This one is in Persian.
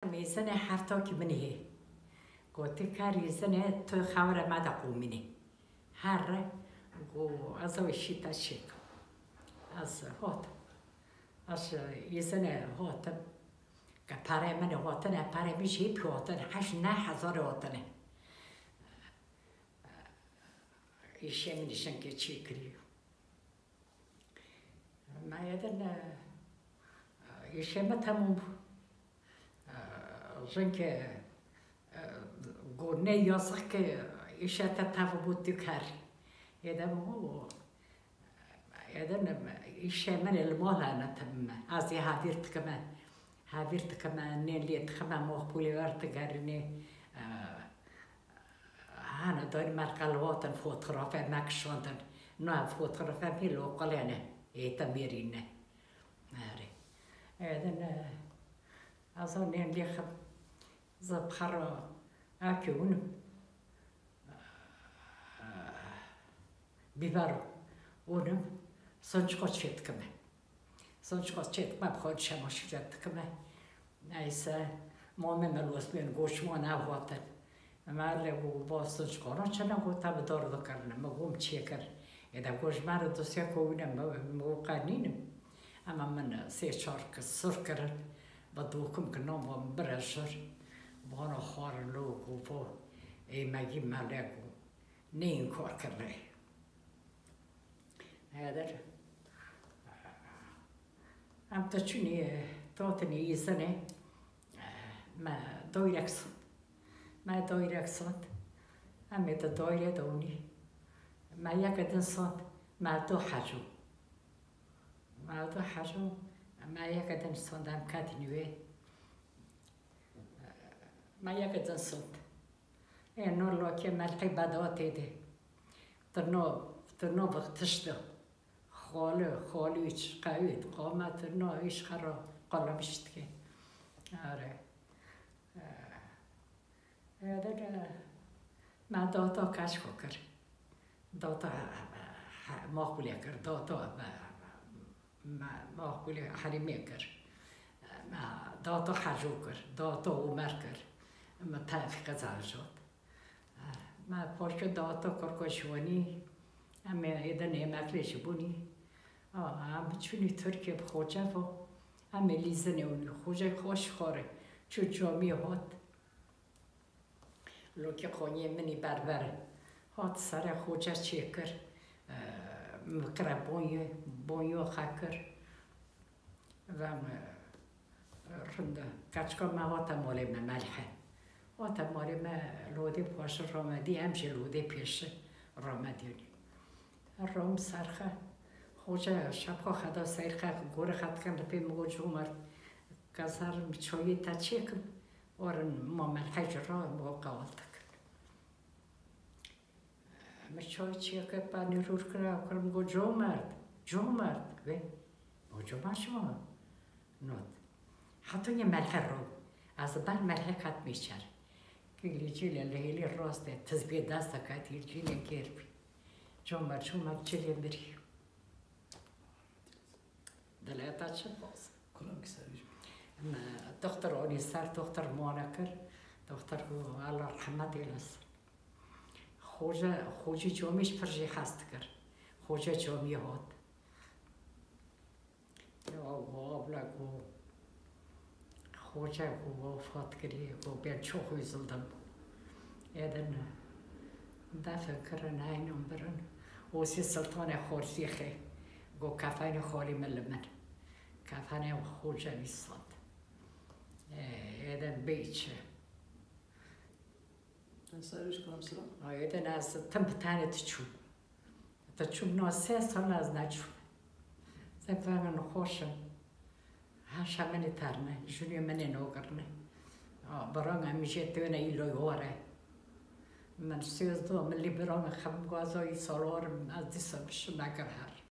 میزنه هفته که منیه گوتی کاریزنه تو خبر ما دقومینه هر گو از وشیت شک از هات از یزنه هاتم که پاره من هاتنه پاره میشه پیاتن 8,000 هاتنه ایشه منیشن که چی کریو ما یادن ایشه ما تموم رنگ گونه یازق که ایشه تتاف بودی کاری یادم ایشه من المال أنا تم از هاویرت کمان نیلیت خما مقبولی ورد گرینه هانا داری مرکلواتن فوتوغرافه مکشوندن نه فوتوغرافه میلو قلنه تمیرینه ناری یادن از آن نیلی خب زبخرا اکیون بیبارو اونم سنجقات شد کمه سنجقات شد ما بخواد شماش شد کمه ایسا مامه ملوس بین گوش ما نواتن ماله و با سنجقاران چنان گوتا به دار دو کرنه مگوم چیه کر ایدا گوش مارو دوسیا کونم موقعنینم اما من 3-4 سر کرد با دوکم کنم با برشر بانا خوار لوگو با ای مگی مالگو نه این کار کرده هذا هم تشوني توتني سنة ما دايركسون ما دايركسون هم دايرة دوني ما يقدر صاد ما دو حجو ما يقدر صاد هم كاتنيوه ما يقدر صاد إنه لو كي ملقي بدات ده ترنو بختشته خاله ایش قوید قامت نه ایش خرا قلمشت که آره در ما داتا کشف کرد داتا مقبولی کرد داتا مقبولی حریمی کرد ما داتا خرجو کرد داتا عمر کرد ما توفیق زن شد ما پاشو داتا کرکشوانی اما ایده نمکلش بونی هم چونی ترکیه بخوجه و هم لیزنه اونی خوجه خوش خوره چو جامی هات لوکی خونی منی بربره هات سر خوجه چی کر مکره بونیو خکر و رنده کچکا ما هات مالی ما ملحه هات مالی ما لوده پاش رامدی همشه لوده پیش رامدیونی رام سرخه خوجه شبها خدا سیرخه گوره خد کن رپی مگوج اومد گذر میچویی تا چی کن وارن ما ملحج را موقعالتک میچویی چی که با نیرور کرد کرد مگو جو مرد و جو مرد شما نود حتی یه ملحه رو از بر ملحه کت میچر که لیجیل لیلی راسته تزبیه دست کت لیجیل گربی جو مرد چلی بری دلایت چه باز کلام کسریش دختر آنی سر دختر مانکر دختر کو الله رحمت ایلس خوجه جامیش پرجی خست کرد خوجه جامی هات یا وابلا کو خوجه کو وفات کردی کو بیان چوخوی زلدم ایدن دفع کرن اینم برن وسی سلطان خورسی خی گو کفین خالی من کفین خوجه ایستاد ایدن بیچه سرش کلام سلام ایدن از تم بتانه تچوب نه 3 سال از نچوب زفران خوشم هاش منی ترنه جونی منی نوگرنه برام همیشه تونه ایلوی واره من 13 ملی برام خم گازای سالار از دیسا بشم نگر هر